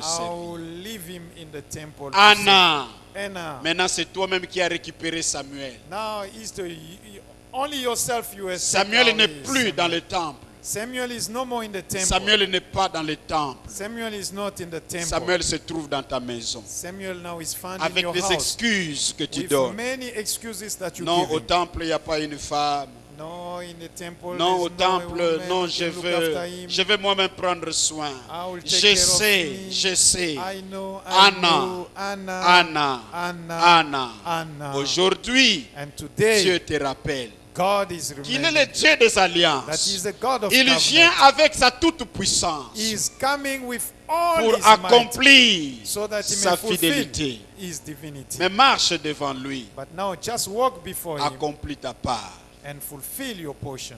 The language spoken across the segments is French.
le I'll servir. leave him in the temple. to Anna, serve. Anna, maintenant c'est toi-même qui as récupéré Samuel. now is the only yourself you have. Samuel n'est plus dans le temple. Samuel is no more in the temple. Samuel n'est pas dans le temple. Samuel is not in the temple. Samuel se trouve dans ta maison. Samuel now is found in Avec your des house. excuses que tu With donnes. many excuses that you Non, give au him. temple, il n'y a pas une femme. No, in the temple. Non, au there's no temple, woman non, who can look after him. je veux moi-même prendre soin. I will take Je care of sais, me. je sais. I know, Anna, Anna, Anna. Anna. Aujourd'hui, And today, Dieu te rappelle God is qu'il est le remembering Dieu des that alliances. He is the God of Il covenant. vient avec sa toute puissance He is coming with all pour His might accomplir so that He sa may fulfill fidélité. His divinity. Mais marche devant lui, But now just walk before Him accomplis ta part. and fulfill your portion.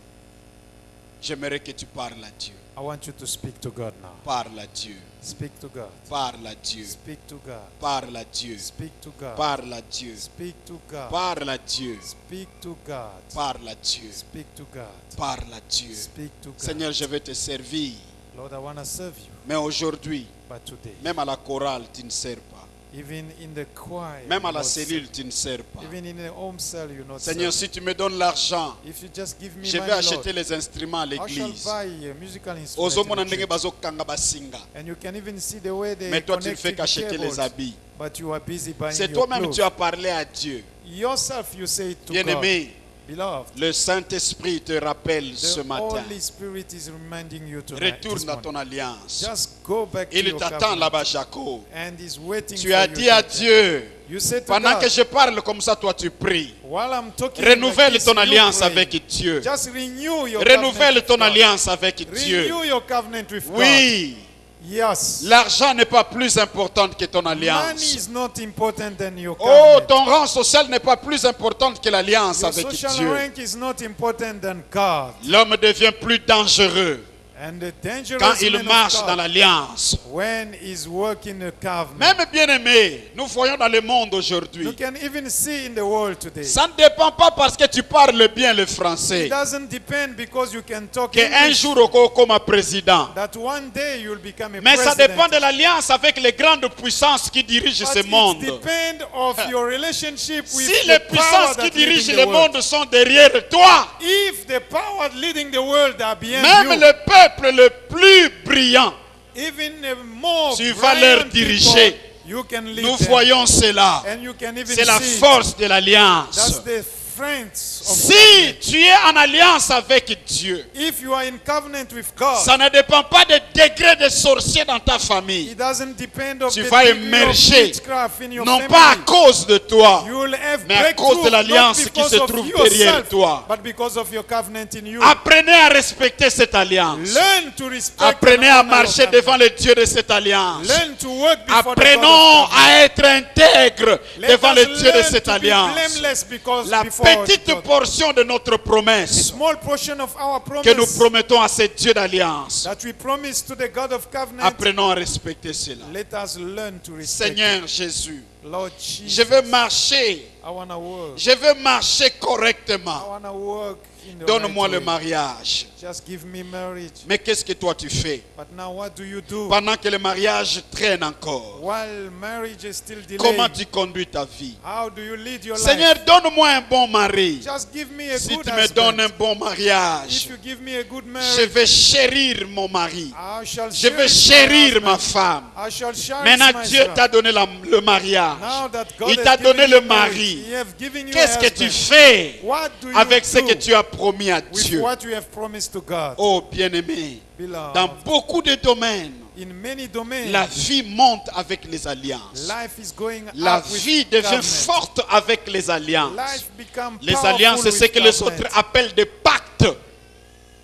J'aimerais que tu parles à Dieu. I want you to speak to God now. Parle à Dieu. Speak to God. Parle à Dieu. Speak to God. Parle à Dieu. Speak to God. Parle à Dieu. Speak to God. Parle à Dieu. Speak to God. Parle à Dieu. Speak to God. Parle à Dieu. Speak to God. Seigneur, je vais te servir. Lord, I want to serve you. Mais aujourd'hui, But today, même à la chorale, tu ne sers pas. even in the choir, Même à you la not cellule, serve. tu ne sers pas. Even in the home cell, you not Seigneur, serve. si tu me donnes l'argent, If you just give me je vais money, acheter Lord, les instruments à I shall l'église. buy a musical instrument. Ozomona in the ndenge church. bazokanga basinga. And you can even see the way they Mais toi, tu ne connect fais the qu'acheter les cables. habits. But you are busy buying C'est your toi-même, clothes. tu as parlé à Dieu. Yourself, you say to God, Bien-aimé, beloved, le Saint-Esprit te rappelle ce the matin. Holy Spirit is reminding you tonight. this Retourne à morning. ton alliance. Just go back to Il your t'attend covenant. là-bas, Jacob. And he's waiting Tu for as you dit à to- Dieu, You say to pendant God, que je parle comme ça, toi tu pries. while I'm talking Renouvelle like this, ton you alliance pray. avec Dieu. Just renew your Renouvelle covenant with ton God. alliance avec Dieu. Renew your covenant with Oui, God. Yes. l'argent n'est pas plus important que ton Money alliance. is not important than your Oh, covenant. ton rang social n'est pas plus important que l'alliance Your avec social Dieu. rank is not important than God. L'homme devient plus dangereux And the dangerous quand il man of marche God, dans l'alliance. when he's working a covenant. Même bien-aimé, nous voyons dans le monde You aujourd'hui. can even see in the world today. Ça ne dépend pas parce que tu parles bien le français It doesn't depend because you can talk qu'un English, jour au comme président. that one day you'll become a Mais ça president. dépend de l'alliance avec les grandes puissances qui dirigent But ce it monde. depends of your relationship with Si the les power puissances that qui dirigent leading le the world. monde sont derrière toi, If the power leading the world are behind même you, le peuple le plus brillant, even a more tu vas leur brilliant diriger. people, you can lead Nous them. voyons cela. And you can even C'est la see force de that's l'alliance. the strength of Si covenant. tu es en alliance avec Dieu, If you are in covenant with God, ça ne dépend pas des degrés de sorciers dans ta famille. it doesn't depend on Tu the vas degree of émerger, witchcraft in your non family. pas à cause de toi, You will have mais à breakthrough, cause de l'alliance not qui because se of trouve yourself, derrière toi. but because of your covenant in you. Apprenez à respecter cette alliance. Learn to respect Apprenez and à honor your marcher covenant. devant le Dieu de cette alliance. Learn to work before the God Apprenons of covenant. à être intègres Let devant us le Dieu de learn cette to be alliance. blameless because La before petite God. portion de notre A promesse small portion of our que nous promise promettons à ce Dieu d'alliance. that we promise to the God of covenant, Apprenons à respecter cela. let us learn to respect Seigneur Jésus, it. Lord Jesus, je veux marcher. I want to work. Je veux marcher I correctement. want to work in the Donne-moi right le way. mariage. Just give me marriage. Mais qu'est-ce que toi tu fais But now what do you do? pendant que le mariage traîne encore? While marriage is still Comment delayed, tu conduis ta vie? how do you lead your Seigneur, life? donne-moi un bon mari. Just give me a Si good tu me donnes un husband. bon If mariage, you give me a good je marriage, vais chérir mon mari. I shall Je vais cherish my chérir ma husband. femme. I shall cherish Maintenant, Dieu myself. t'a donné le mariage. Now that God Il has t'a given donné you le marriage, mari. He has given you Qu'est-ce a que tu husband. fais What do you avec ce do que tu as promis à with Dieu? what you have promised to God? Oh, bien-aimé, Beloved, dans beaucoup de domaines, in many domains, la vie monte avec les alliances. life is going La up with vie devient covenant. forte avec les alliances. Life become Les powerful alliances, c'est ce with que les covenant. autres appellent des pactes.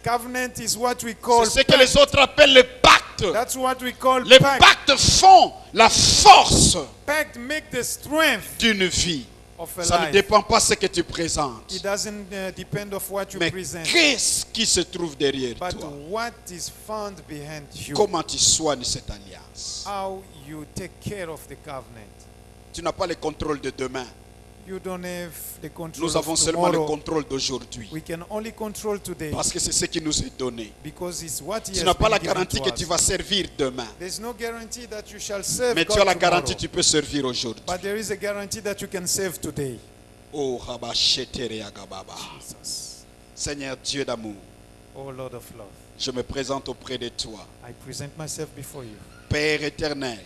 Covenant is what we call C'est ce que pact. les autres appellent les pactes. That's what we call Les pact. pactes font la force Pact make the strength d'une vie. of a Ça ne life. dépend pas de ce que tu présentes. It doesn't depend of what you Mais present, qu'est-ce qui se trouve derrière but toi? what is found behind you. Comment tu soignes cette alliance? How you take care of the covenant. Tu n'as pas le contrôle de demain. You don't have the control Nous avons of seulement le tomorrow. contrôle d'aujourd'hui. We can only control today Parce que c'est ce qui nous est donné. because it's what He Tu has n'as pas been la given garantie to que us. tu vas servir demain. There's no guarantee that you shall serve Mais tu God as la tomorrow. garantie que tu peux servir aujourd'hui. But there is a guarantee that you can serve today. Oh, Rabashetere Agababa. Jesus. Seigneur Dieu d'amour, Oh Lord of love, je me présente auprès de toi. I present myself before you. Père éternel,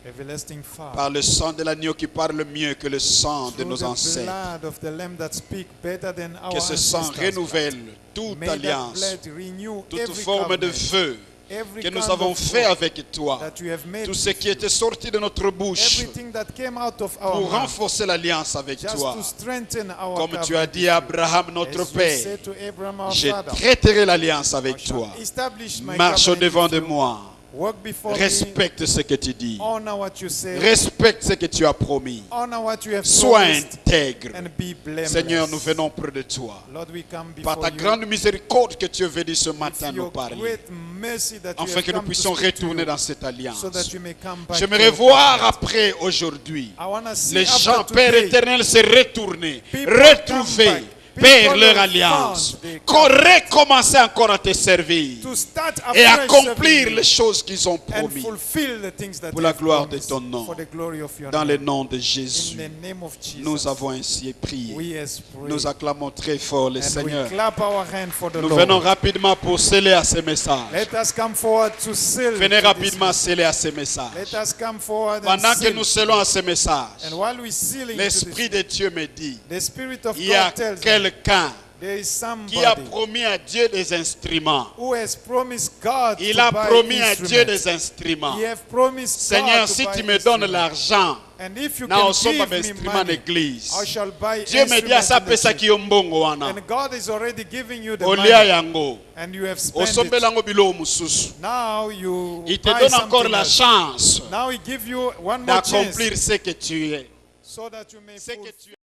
Everlasting Father, par le sang de l'agneau qui parle mieux que le sang de through nos the ancêtres, blood of the Lamb that speak better than our que ce sang ancestors. renouvelle toute May that alliance, blood renew toute every forme de covenant, vœu every que nous kind avons of fait vow avec toi. that you have made Tout ce with qui you. était sorti de notre bouche Everything that came out of our pour mouth, renforcer l'alliance avec just toi. to strengthen our Comme tu as covenant dit à Abraham, with notre you. As you Père, said to Abraham, our je father, traiterai l'alliance I avec shall toi. establish my Marche au covenant devant with de you. moi. Walk before me, Respecte ce que tu dis. honor what you say, Respecte ce que tu as promis. honor what you have Sois promised, intègre. and be blameless. Seigneur, nous venons près de toi. Lord, we come Par before ta you grande miséricorde que tu es venu ce with matin nous your parler. great mercy that you Afin have que nous come to puissions speak to retourner you, dans cette alliance. so that you may come back J'aimerais to your voir covenant. après aujourd'hui I want to see les after gens, Père today, éternel, se retourner, people retrouver come back. vers People leur have alliance, found their qu'on covenant. recommencer encore à te servir to start et afresh accomplir serving les you choses qu'ils ont and promis. fulfill the things that Pour they la have gloire de promised, ton nom. for the glory of your Dans le name. nom de In Jésus, the name of Jesus, nous avons ainsi prié. we has prayed. Nous acclamons très fort le And Seigneur. we clap our hand for the Nous Lord. venons rapidement pour sceller à ce message. Let us come forward to seal. Venez to this rapidement message. sceller à ce message. Let us come forward and Pendant que seal. nous scellons à ce message, And while we sealing to l'Esprit this, de Dieu me dit, the Spirit of il y a God tells me quelqu'un there is qui a somebody promis à Dieu des instruments. who has promised God Il to a buy promis à Dieu instruments. des instruments. He have promised Seigneur, God to si buy tu me donnes instruments. l'argent, And if you na can osomba give me instrument money, d'église. I shall buy Dieu me dit à instruments sa in the pesa church. ki yo mbongo wana. And God is already giving you the Olia money, yango. and you have spent it. Osombelango bilo mususu. Now you Il te buy donne encore something la else. chance Now He give you one more chance d'accomplir ce que tu es. so that you may Ce que fulfill tu es.